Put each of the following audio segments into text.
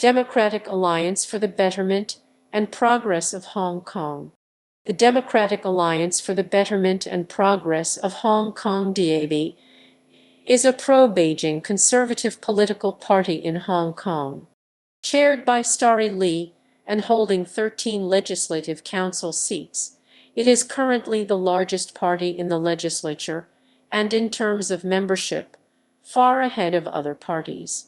Democratic Alliance for the Betterment and Progress of Hong Kong. The Democratic Alliance for the Betterment and Progress of Hong Kong (DAB) is a pro-Beijing conservative political party in Hong Kong. Chaired by Carrie Lam and holding 13 legislative council seats, it is currently the largest party in the legislature and in terms of membership, far ahead of other parties.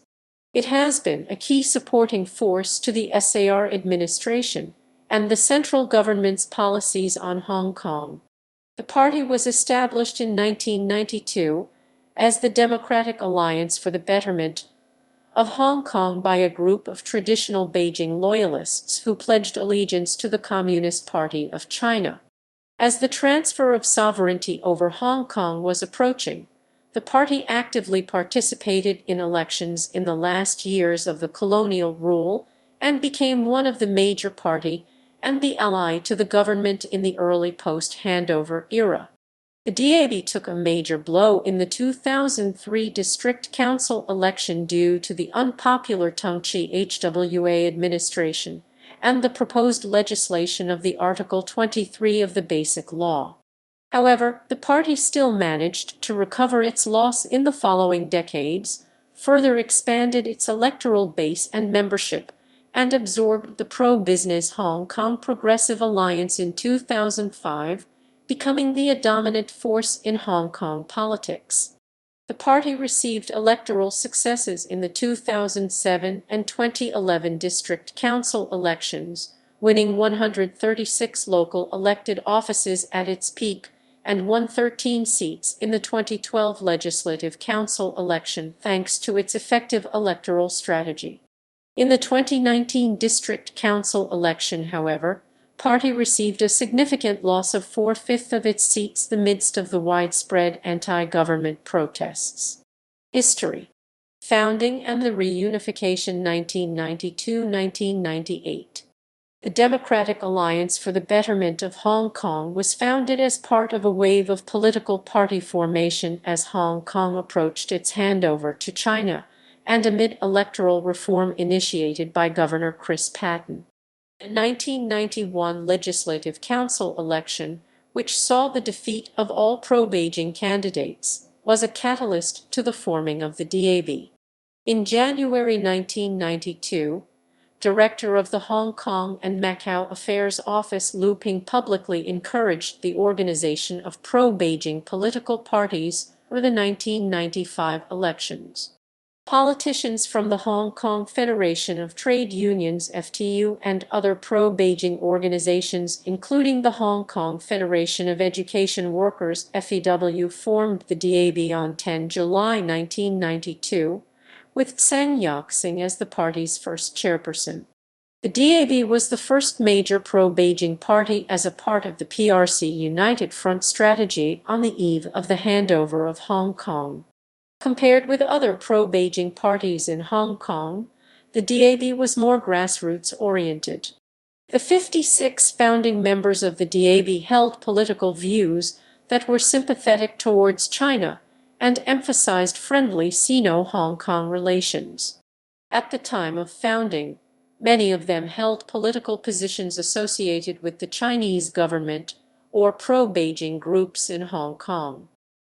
It has been a key supporting force to the SAR administration and the central government's policies on Hong Kong. The party was established in 1992 as the Democratic Alliance for the Betterment of Hong Kong by a group of traditional Beijing loyalists who pledged allegiance to the Communist Party of China. As the transfer of sovereignty over Hong Kong was approaching, the party actively participated in elections in the last years of the colonial rule and became one of the major party and the ally to the government in the early post-handover era. The DAB took a major blow in the 2003 district council election due to the unpopular Tung Chi-HWA administration and the proposed legislation of the Article 23 of the Basic Law. However, the party still managed to recover its loss in the following decades, further expanded its electoral base and membership, and absorbed the pro-business Hong Kong Progressive Alliance in 2005, becoming the dominant force in Hong Kong politics. The party received electoral successes in the 2007 and 2011 district council elections, winning 136 local elected offices at its peak, and won 13 seats in the 2012 Legislative Council election thanks to its effective electoral strategy. In the 2019 District Council election, however, party received a significant loss of 4/5 of its seats in the midst of the widespread anti-government protests. History: Founding and the reunification 1992–1998. The Democratic Alliance for the Betterment of Hong Kong was founded as part of a wave of political party formation as Hong Kong approached its handover to China, and amid electoral reform initiated by Governor Chris Patten. The 1991 Legislative Council election, which saw the defeat of all pro-Beijing candidates, was a catalyst to the forming of the DAB. In January 1992, Director of the Hong Kong and Macau Affairs Office Liu Ping publicly encouraged the organization of pro-Beijing political parties for the 1995 elections. Politicians from the Hong Kong Federation of Trade Unions (FTU) and other pro-Beijing organizations, including the Hong Kong Federation of Education Workers (FEW), formed the DAB on 10 July 1992, with Tsang Yok-sing as the party's first chairperson. The DAB was the first major pro-Beijing party as a part of the PRC United Front strategy on the eve of the handover of Hong Kong. Compared with other pro-Beijing parties in Hong Kong, the DAB was more grassroots-oriented. The 56 founding members of the DAB held political views that were sympathetic towards China and emphasized friendly Sino-Hong Kong relations. At the time of founding, many of them held political positions associated with the Chinese government or pro-Beijing groups in Hong Kong.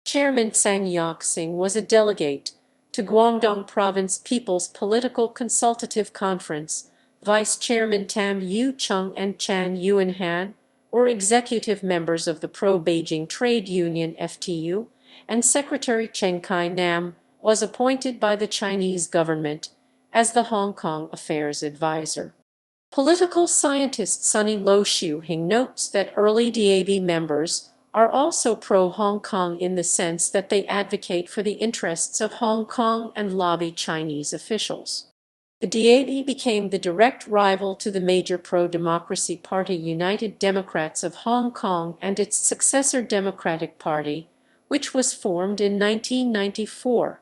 Chairman Tsang Yok-sing was a delegate to Guangdong Province People's Political Consultative Conference. Vice-Chairman Tam Yu-chung and Chan Yuan-han were executive members of the pro-Beijing Trade Union (FTU), and Secretary Cheng Kai-nam was appointed by the Chinese government as the Hong Kong Affairs Advisor. Political scientist Sunny Lo Xiu-hing notes that early DAB members are also pro-Hong Kong in the sense that they advocate for the interests of Hong Kong and lobby Chinese officials. The DAB became the direct rival to the major pro-democracy party United Democrats of Hong Kong and its successor Democratic Party, which was formed in 1994.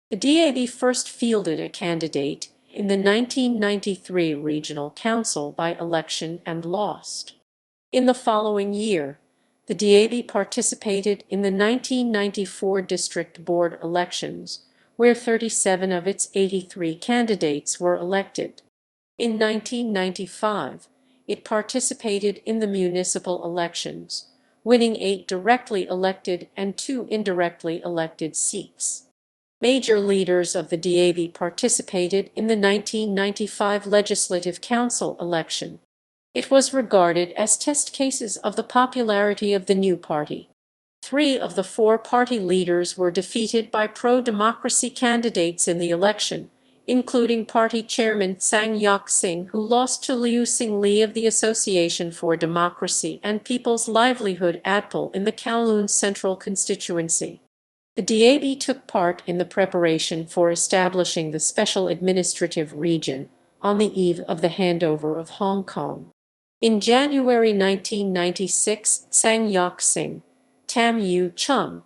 The DAB first fielded a candidate in the 1993 Regional Council by-election and lost. In the following year, the DAB participated in the 1994 District Board elections, where 37 of its 83 candidates were elected. In 1995, it participated in the municipal elections, winning 8 directly elected and 2 indirectly elected seats. Major leaders of the DAB participated in the 1995 Legislative Council election. It was regarded as test cases of the popularity of the new party. 3 of the 4 party leaders were defeated by pro-democracy candidates in the election, including party chairman Tsang Yok-sing, who lost to Liu Xing-li of the Association for Democracy and People's Livelihood (ADPL) in the Kowloon Central constituency. The DAB took part in the preparation for establishing the Special Administrative Region on the eve of the handover of Hong Kong. In January 1996, Tsang Yok-sing, Tam Yu-chung,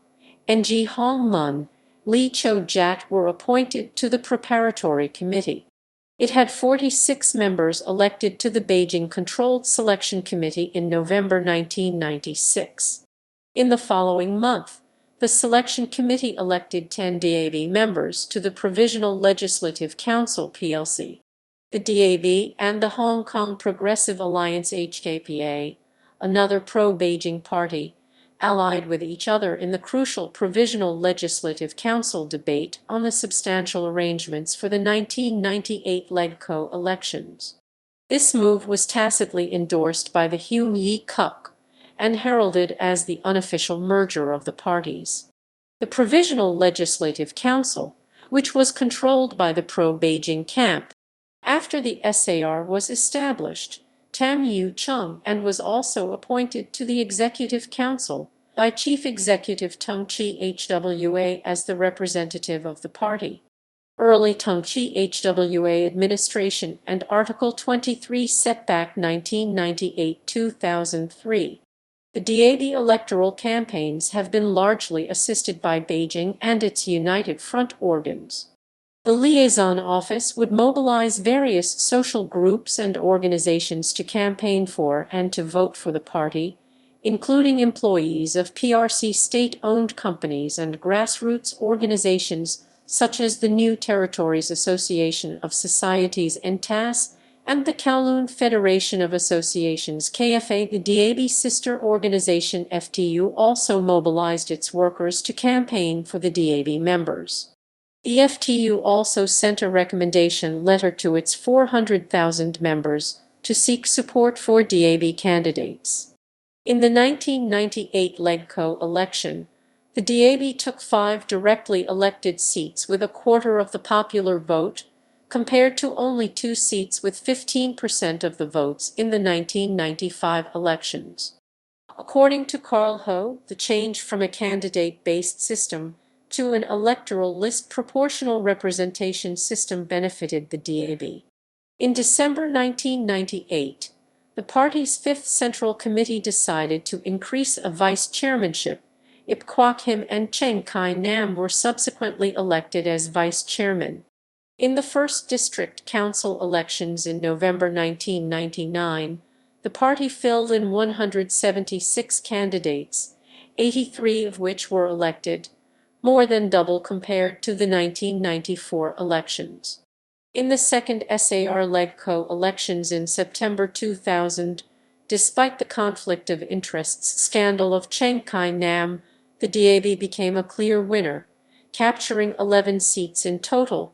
and Ji Hong-mun, Lee Cho-jat were appointed to the preparatory committee. It had 46 members elected to the Beijing Controlled Selection Committee in November 1996. In the following month, the Selection Committee elected 10 DAB members to the Provisional Legislative Council (PLC). The DAB and the Hong Kong Progressive Alliance (HKPA), another pro-Beijing party, allied with each other in the crucial Provisional Legislative Council debate on the substantial arrangements for the 1998 LegCo elections. This move was tacitly endorsed by the Hume Yi Kuk and heralded as the unofficial merger of the parties. The Provisional Legislative Council, which was controlled by the pro-Beijing camp, after the SAR was established, Tam Yu-chung and was also appointed to the Executive Council by Chief Executive Tung Chi-hwa as the representative of the party. Early Tung Chi-hwa administration and Article 23 setback 1998-2003. The DAB electoral campaigns have been largely assisted by Beijing and its United Front organs. The liaison office would mobilize various social groups and organizations to campaign for and to vote for the party, including employees of PRC state-owned companies and grassroots organizations such as the New Territories Association of Societies (NTAS) and the Kowloon Federation of Associations (KFA). The DAB sister organization FTU also mobilized its workers to campaign for the DAB members. The FTU also sent a recommendation letter to its 400,000 members to seek support for DAB candidates. In the 1998 LegCo election, the DAB took 5 directly elected seats with a quarter of the popular vote, compared to only 2 seats with 15% of the votes in the 1995 elections. According to Carl Ho, the change from a candidate-based system to an electoral list proportional representation system benefited the DAB. In December 1998, the party's 5th Central Committee decided to increase a vice-chairmanship. Ip Kwok Him and Cheng Kai Nam were subsequently elected as vice-chairmen. In the 1st District Council elections in November 1999, the party filled in 176 candidates, 83 of which were elected, more than double compared to the 1994 elections. In the second SAR LegCo elections in September 2000, despite the conflict of interests scandal of Cheng Kai Nam, the DAB became a clear winner, capturing 11 seats in total.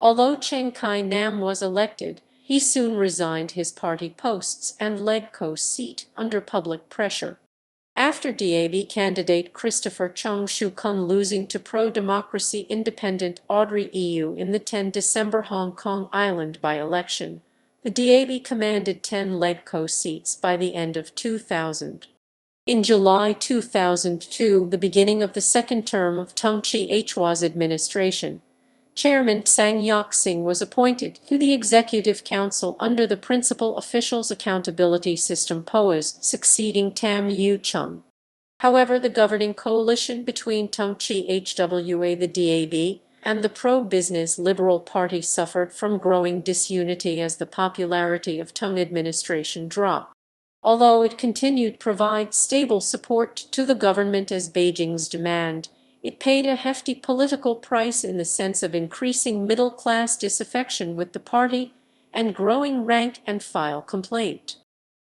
Although Cheng Kai Nam was elected, he soon resigned his party posts and LegCo seat under public pressure. After DAB candidate Christopher Chung Shu-kun losing to pro-democracy independent Audrey Eu in the 10 December Hong Kong Island by-election, the DAB commanded 10 LegCo seats by the end of 2000. In July 2002, the beginning of the second term of Tung Chi-hwa's administration, Chairman Tsang Yok-sing was appointed to the Executive Council under the Principal Officials Accountability System (POAS), succeeding Tam Yu-chung. However, the governing coalition between Tung Chi-hwa, the DAB, and the pro-business Liberal Party suffered from growing disunity as the popularity of Tung administration dropped. Although it continued to provide stable support to the government as Beijing's demand, it paid a hefty political price in the sense of increasing middle-class disaffection with the party and growing rank-and-file complaint.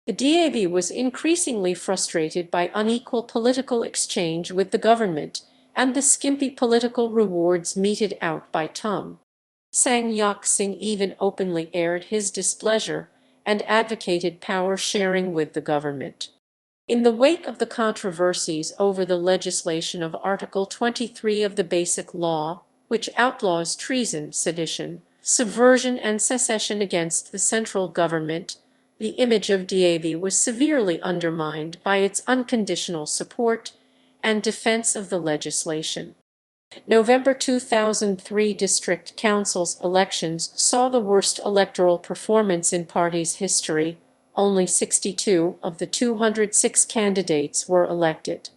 The DAB was increasingly frustrated by unequal political exchange with the government and the skimpy political rewards meted out by Tung. Sang Yak-sing even openly aired his displeasure and advocated power sharing with the government. In the wake of the controversies over the legislation of Article 23 of the Basic Law, which outlaws treason, sedition, subversion, and secession against the central government, the image of DAB was severely undermined by its unconditional support and defense of the legislation. November 2003 district councils elections saw the worst electoral performance in party's history. Only 62 of the 206 candidates were elected.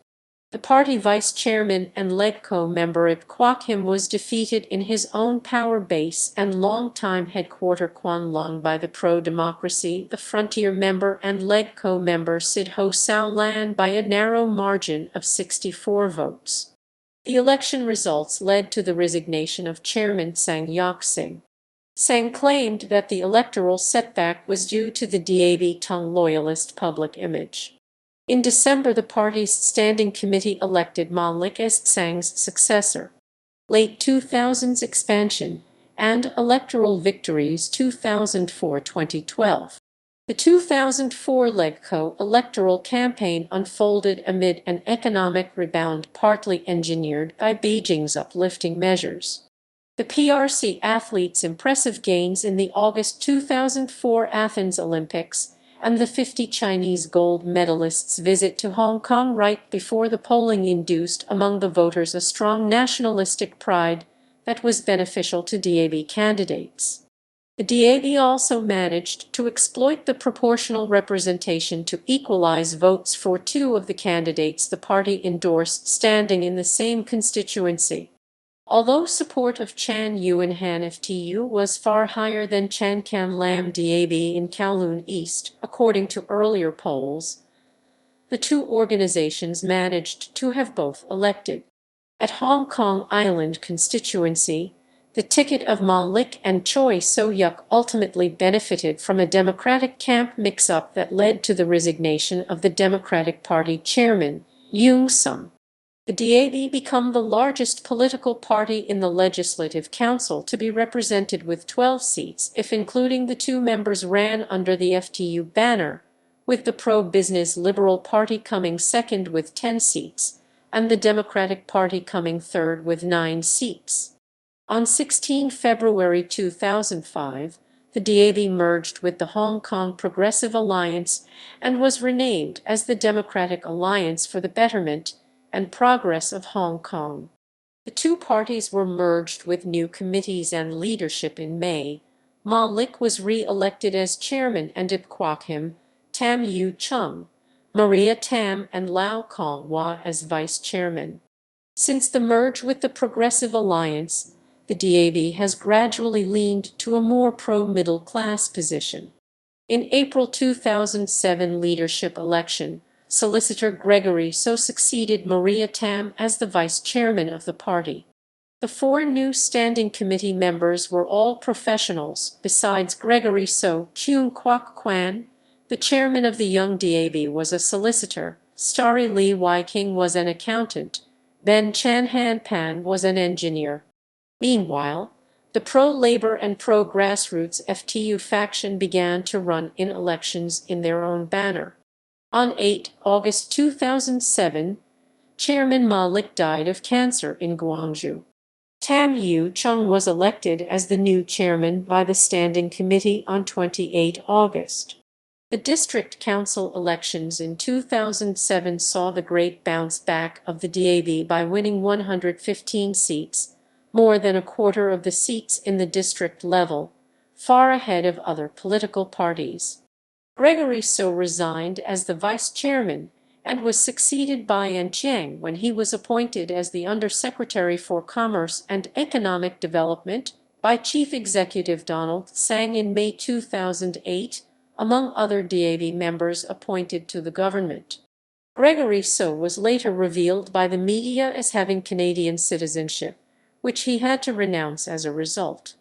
The party vice chairman and LegCo member Ip Kwok Him was defeated in his own power base and longtime headquarter Kwan Lung by the pro-democracy, the Frontier member and LegCo member Sid Ho Sao Lan by a narrow margin of 64 votes. The election results led to the resignation of Chairman Sang Yak-sing. Sang claimed that the electoral setback was due to the DAB Tung loyalist public image. In December, the party's standing committee elected Ma Lik as Sang's successor. Late 2000s expansion and electoral victories 2004-2012. The 2004 LegCo electoral campaign unfolded amid an economic rebound partly engineered by Beijing's uplifting measures. The PRC athletes' impressive gains in the August 2004 Athens Olympics and the 50 Chinese gold medalists' visit to Hong Kong right before the polling induced among the voters a strong nationalistic pride that was beneficial to DAB candidates. The DAB also managed to exploit the proportional representation to equalize votes for two of the candidates the party endorsed standing in the same constituency. Although support of Chan Yuen Han FTU was far higher than Chan Can Lam DAB in Kowloon East, according to earlier polls, the two organizations managed to have both elected. At Hong Kong Island constituency, the ticket of Ma Lik and Choi So-yuk ultimately benefited from a Democratic camp mix-up that led to the resignation of the Democratic Party chairman, Leung Chun-ying. The DAB became the largest political party in the Legislative Council to be represented with 12 seats if including the two members ran under the FTU banner, with the pro-business Liberal Party coming second with 10 seats, and the Democratic Party coming third with 9 seats. On 16 February 2005, the DAB merged with the Hong Kong Progressive Alliance and was renamed as the Democratic Alliance for the Betterment and Progress of Hong Kong. The two parties were merged with new committees and leadership in May. Ma Lik was re-elected as chairman and Ip Kwok Him, Tam Yu Chung, Maria Tam and Lau Kong Hwa as vice chairman. Since the merge with the Progressive Alliance, the DAB has gradually leaned to a more pro-middle class position. In April 2007 leadership election, Solicitor Gregory So succeeded Maria Tam as the vice chairman of the party. The four new standing committee members were all professionals. Besides Gregory So, Kyung Kwok Kwan, the chairman of the Young DAB, was a solicitor, Starry Lee Wai King was an accountant, Ben Chan Han Pan was an engineer. Meanwhile, the pro-labor and pro-grassroots FTU faction began to run in elections in their own banner. On 8 August 2007, Chairman Ma Lik died of cancer in Guangzhou. Tam Yu Chung was elected as the new chairman by the Standing Committee on 28 August. The district council elections in 2007 saw the great bounce back of the DAB by winning 115 seats, more than a quarter of the seats in the district level, far ahead of other political parties. Gregory So resigned as the vice chairman and was succeeded by An Chiang when he was appointed as the Undersecretary for Commerce and Economic Development by Chief Executive Donald Tsang in May 2008, among other DAB members appointed to the government. Gregory So was later revealed by the media as having Canadian citizenship, which he had to renounce as a result.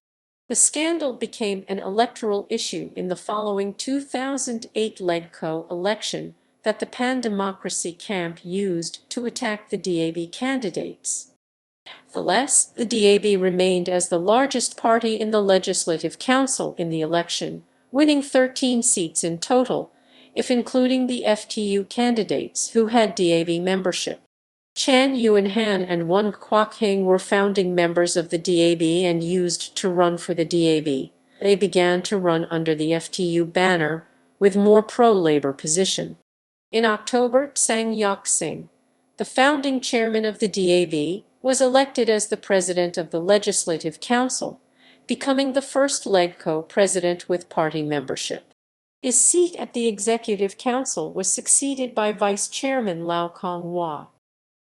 The scandal became an electoral issue in the following 2008 LegCo election that the pan-democracy camp used to attack the DAB candidates. Nevertheless, the DAB remained as the largest party in the Legislative Council in the election, winning 13 seats in total, if including the FTU candidates who had DAB membership. Chan Yuan-han and Won Kwok-hing were founding members of the DAB and used to run for the DAB. They began to run under the FTU banner, with more pro-labor position. In October, Tsang Yok-sing, the founding chairman of the DAB, was elected as the president of the Legislative Council, becoming the first LegCo president with party membership. His seat at the Executive Council was succeeded by Vice Chairman Lau Kong-hwa.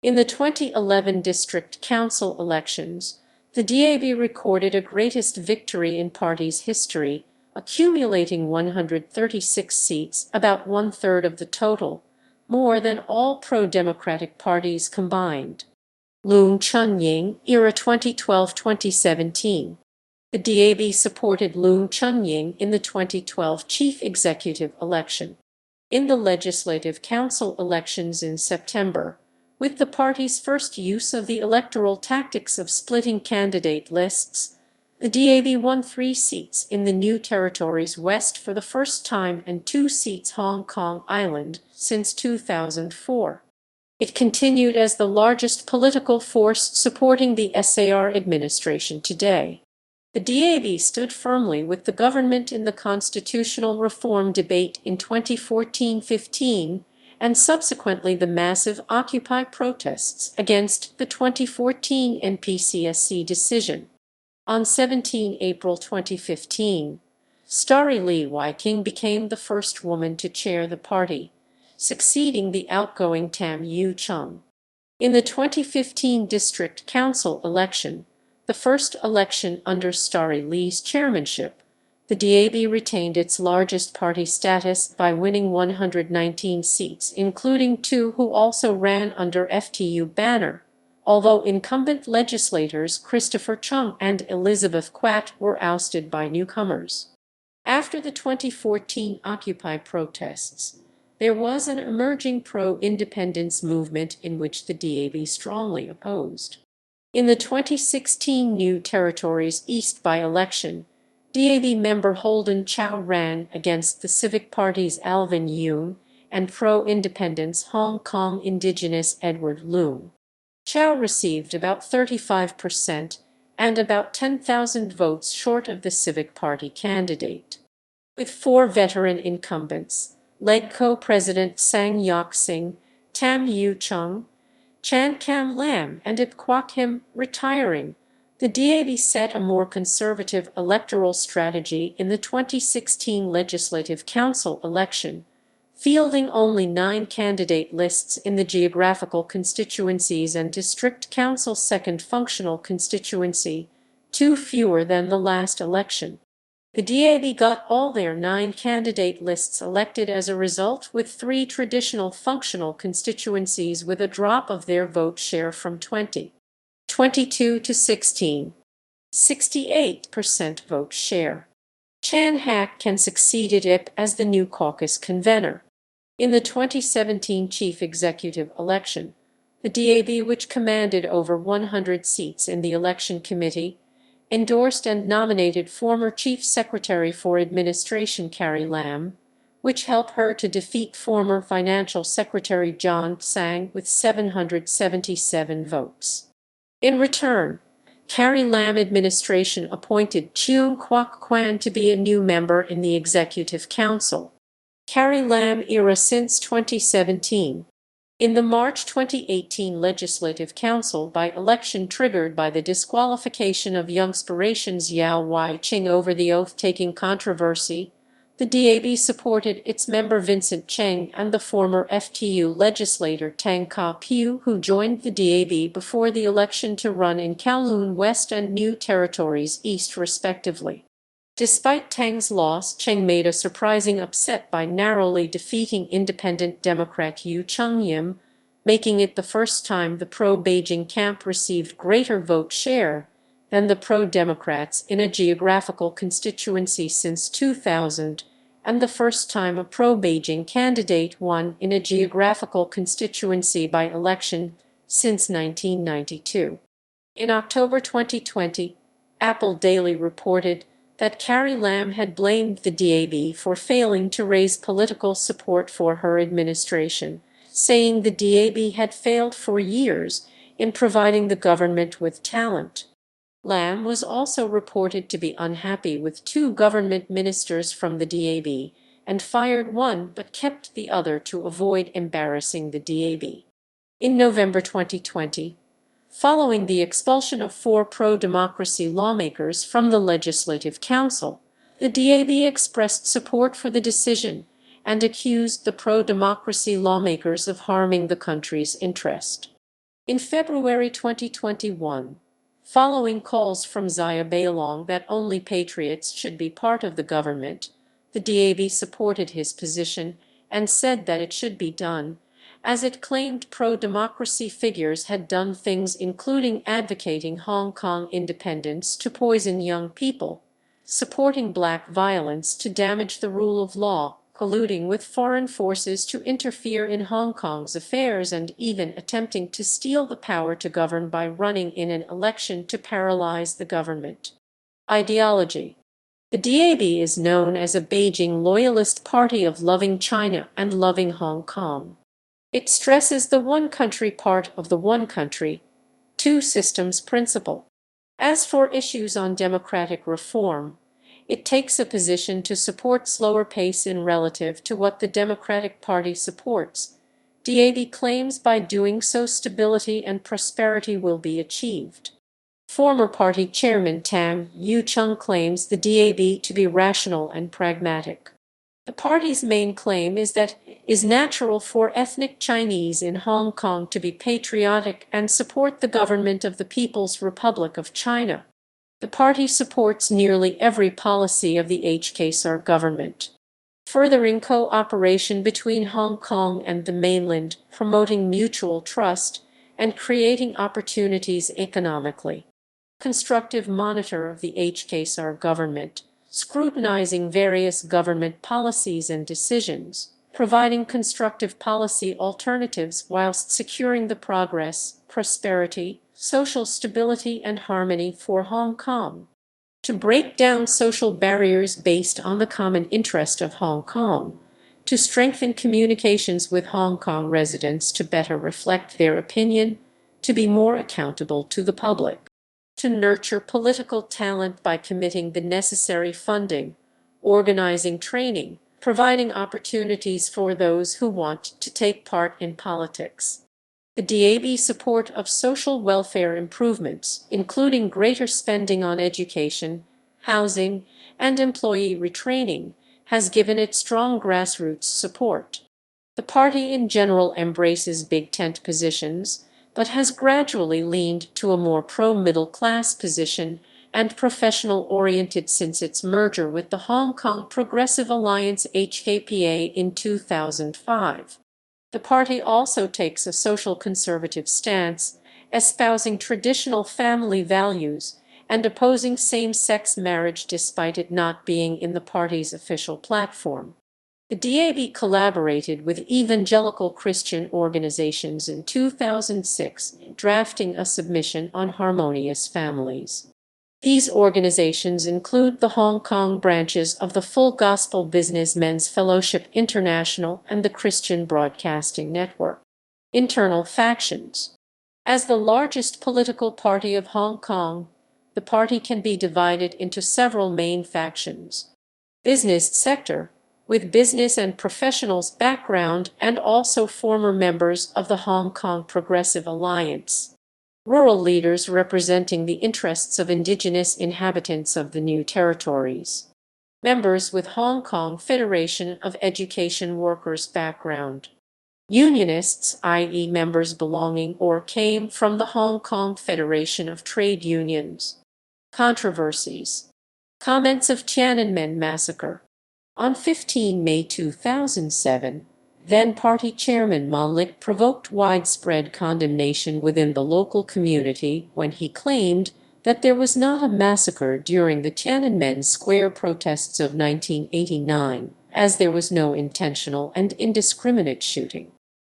In the 2011 District Council elections, the DAB recorded a greatest victory in party's history, accumulating 136 seats, about one-third of the total, more than all pro-democratic parties combined. Leung Chun-ying, era 2012-2017. The DAB supported Leung Chun-ying in the 2012 chief executive election. In the Legislative Council elections in September, with the party's first use of the electoral tactics of splitting candidate lists, the DAB won 3 seats in the New Territories West for the first time and 2 seats Hong Kong Island since 2004. It continued as the largest political force supporting the SAR administration today. The DAB stood firmly with the government in the constitutional reform debate in 2014-15 and subsequently the massive Occupy protests against the 2014 NPCSC decision. On 17 April 2015, Starry Lee Wai-king became the first woman to chair the party, succeeding the outgoing Tam Yu-chung. In the 2015 District Council election, the first election under Starry Lee's chairmanship, the DAB retained its largest party status by winning 119 seats, including 2 who also ran under FTU banner, although incumbent legislators Christopher Chung and Elizabeth Quat were ousted by newcomers. After the 2014 Occupy protests, there was an emerging pro-independence movement in which the DAB strongly opposed. In the 2016 New Territories East by-election, DAB member Holden Chow ran against the Civic Party's Alvin Yeung and pro-independence Hong Kong indigenous Edward Leung. Chow received about 35% and about 10,000 votes short of the Civic Party candidate. With 4 veteran incumbents, LegCo President Sang Yok-sing, Tam Yu-chung, Chan Carrie Lam, and Ip Kwok-him retiring, the DAB set a more conservative electoral strategy in the 2016 Legislative Council election, fielding only 9 candidate lists in the geographical constituencies and District Council second functional constituency, 2 fewer than the last election. The DAB got all their 9 candidate lists elected as a result, with 3 traditional functional constituencies with a drop of their vote share from 22 to 68% vote share. Chan Hak-kan succeeded Ip as the new caucus convener. In the 2017 chief executive election, the DAB, which commanded over 100 seats in the election committee, endorsed and nominated former Chief Secretary for Administration Carrie Lam, which helped her to defeat former Financial Secretary John Tsang with 777 votes. In return, Carrie Lam administration appointed Cheung Kwok Kwan to be a new member in the Executive Council. Carrie Lam era since 2017. In the March 2018 Legislative Council by-election triggered by the disqualification of Youngspiration's Yao Wai-ching over the oath-taking controversy, the DAB supported its member Vincent Cheng and the former FTU legislator Tang Ka-piu, who joined the DAB before the election to run in Kowloon West and New Territories East respectively. Despite Tang's loss, Cheng made a surprising upset by narrowly defeating independent Democrat Yu Chung-yim, making it the first time the pro-Beijing camp received greater vote share than the pro-Democrats in a geographical constituency since 2000, and the first time a pro-Beijing candidate won in a geographical constituency by election since 1992. In October 2020, Apple Daily reported that Carrie Lam had blamed the DAB for failing to raise political support for her administration, saying the DAB had failed for years in providing the government with talent. Lam was also reported to be unhappy with two government ministers from the DAB and fired one but kept the other to avoid embarrassing the DAB. In November 2020, following the expulsion of 4 pro-democracy lawmakers from the Legislative Council, the DAB expressed support for the decision and accused the pro-democracy lawmakers of harming the country's interest. In February 2021, following calls from Zaya Beilong that only patriots should be part of the government, the DAB supported his position and said that it should be done, as it claimed pro-democracy figures had done things including advocating Hong Kong independence to poison young people, supporting black violence to damage the rule of law, colluding with foreign forces to interfere in Hong Kong's affairs, and even attempting to steal the power to govern by running in an election to paralyze the government. Ideology. The DAB is known as a Beijing loyalist party of loving China and loving Hong Kong. It stresses the one country part of the one country, two systems principle. As for issues on democratic reform, it takes a position to support slower pace in relative to what the Democratic Party supports. DAB claims by doing so stability and prosperity will be achieved. Former party chairman Tam Yu-chung claims the DAB to be rational and pragmatic. The party's main claim is that it is natural for ethnic Chinese in Hong Kong to be patriotic and support the government of the People's Republic of China. The party supports nearly every policy of the HKSR government, furthering cooperation between Hong Kong and the mainland, promoting mutual trust, and creating opportunities economically. Constructive monitor of the HKSR government, scrutinizing various government policies and decisions, providing constructive policy alternatives whilst securing the progress, prosperity, social stability and harmony for Hong Kong. To break down social barriers based on the common interest of Hong Kong, to strengthen communications with Hong Kong residents to better reflect their opinion, to be more accountable to the public. To nurture political talent by committing the necessary funding, organizing training, providing opportunities for those who want to take part in politics. The DAB support of social welfare improvements, including greater spending on education, housing, and employee retraining, has given it strong grassroots support. The party in general embraces big tent positions, but has gradually leaned to a more pro-middle-class position and professional-oriented since its merger with the Hong Kong Progressive Alliance HKPA in 2005. The party also takes a social conservative stance, espousing traditional family values and opposing same-sex marriage despite it not being in the party's official platform. The DAB collaborated with evangelical Christian organizations in 2006, drafting a submission on harmonious families. These organizations include the Hong Kong branches of the Full Gospel Businessmen's Fellowship International and the Christian Broadcasting Network. Internal factions. As the largest political party of Hong Kong, the party can be divided into several main factions. Business sector, with business and professionals background and also former members of the Hong Kong Progressive Alliance. Rural leaders representing the interests of indigenous inhabitants of the new territories. Members with Hong Kong Federation of Education Workers background. Unionists, i.e. members belonging or came from the Hong Kong Federation of Trade Unions. Controversies. Comments of Tiananmen Massacre. On 15 May 2007, then-party chairman Ma Lik provoked widespread condemnation within the local community when he claimed that there was not a massacre during the Tiananmen Square protests of 1989, as there was no intentional and indiscriminate shooting.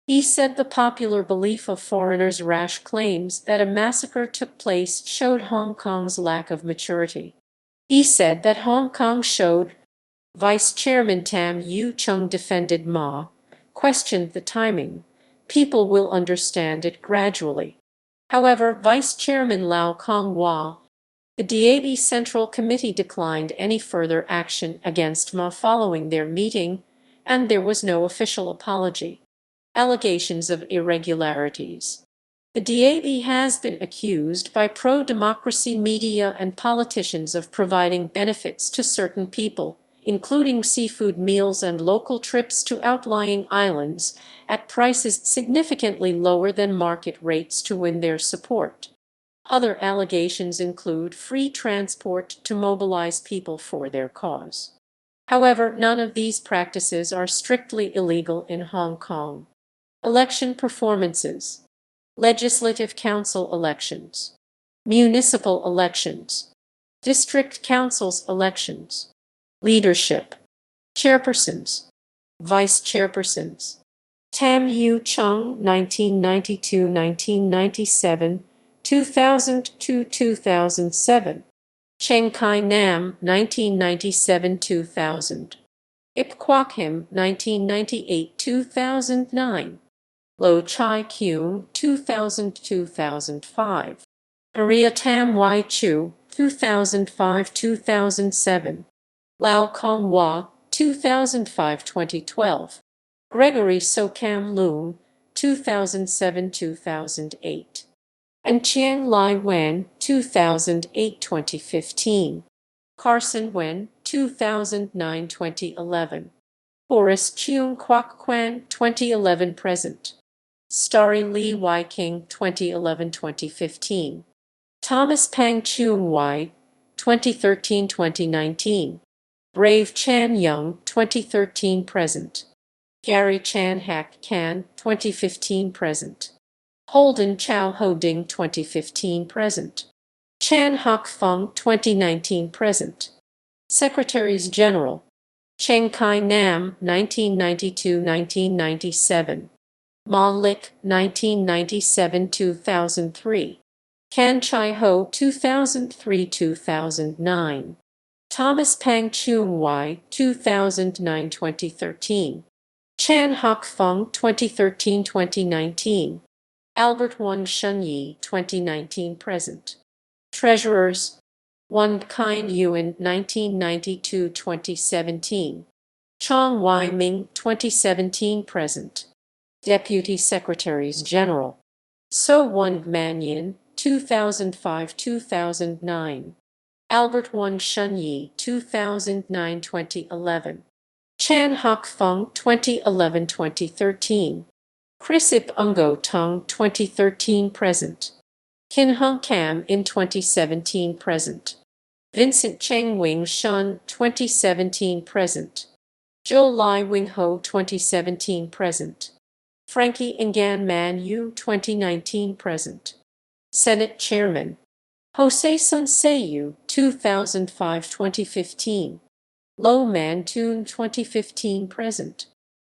He said the popular belief of foreigners' rash claims that a massacre took place showed Hong Kong's lack of maturity. He said that Hong Kong showed. Vice-Chairman Tam Yu Chung defended Ma, questioned the timing. People will understand it gradually. However, Vice-Chairman Lau Kong-wah, the DAB Central Committee declined any further action against Ma following their meeting, and there was no official apology. Allegations of irregularities. The DAB has been accused by pro-democracy media and politicians of providing benefits to certain people, including seafood meals and local trips to outlying islands, at prices significantly lower than market rates to win their support. Other allegations include free transport to mobilize people for their cause. However, none of these practices are strictly illegal in Hong Kong. Election performances. Legislative Council elections. Municipal elections. District Councils elections. Leadership. Chairpersons. Vice-Chairpersons. Tam Yu Chung, 1992-1997, 2002-2007. Cheng Kai Nam, 1997-2000. Ip Kwok Him, 1998-2009. Lo Chai Kyung, 2000-2005. Maria Tam Wai Chu, 2005-2007. Lau Kong Hua, 2005-2012. Gregory So Kam Loong, 2007-2008. And Chiang Lai Wen, 2008-2015. Carson Wen, 2009-2011. Horace Cheung Kwok Kwan, 2011-present. Starry Lee Wai King, 2011-2015. Thomas Pang Cheung Wai, 2013-2019. Brave Chan Young, 2013-present. Gary Chan Hak Kan, 2015-present. Holden Chow Ho Ding, 2015-present. Chan Hock Fung, 2019-present. Secretaries General. Cheng Kai Nam, 1992-1997. Ma Lik, 1997-2003. Kan Chai Ho, 2003-2009. Thomas Pang Cheung Wai, 2009-2013. Chan Hock Fung, 2013-2019. Albert Leung Chun-ying, 2019-present. Treasurers. Wan Kine Yuan, 1992-2017. Chong Wai Ming, 2017-present. Deputy Secretaries General. So Wan Manyin, 2005-2009. Albert Leung Chun-ying, 2009-2011. Chan Hock Fung, 2011-2013. Chris Ip Ungo Tung, 2013-present. Kin Hung Kam in 2017-present. Vincent Cheng Wing Shun, 2017-present. Zhou Lai Wing Ho, 2017-present. Frankie Ngan Man Yu, 2019-present. Senate Chairman. Jose Sun Seiyu, 2005-2015. Lo Man Tun, 2015-present.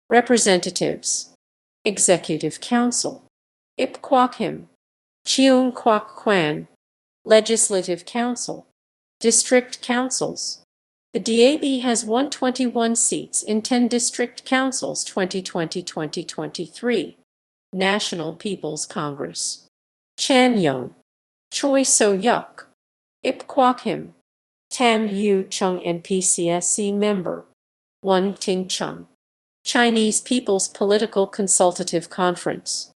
Representatives. Executive Council. Ip Kwok Him. Cheung Kwok Kwan. Legislative Council. District Councils. The DAB has 121 seats in 10 district councils 2020-2023. National People's Congress. Chan Young. Choi So Yuk. Ip Kwok Him. Tam Yu Chung NPCSC member. Wan Ting Chung. Chinese People's Political Consultative Conference.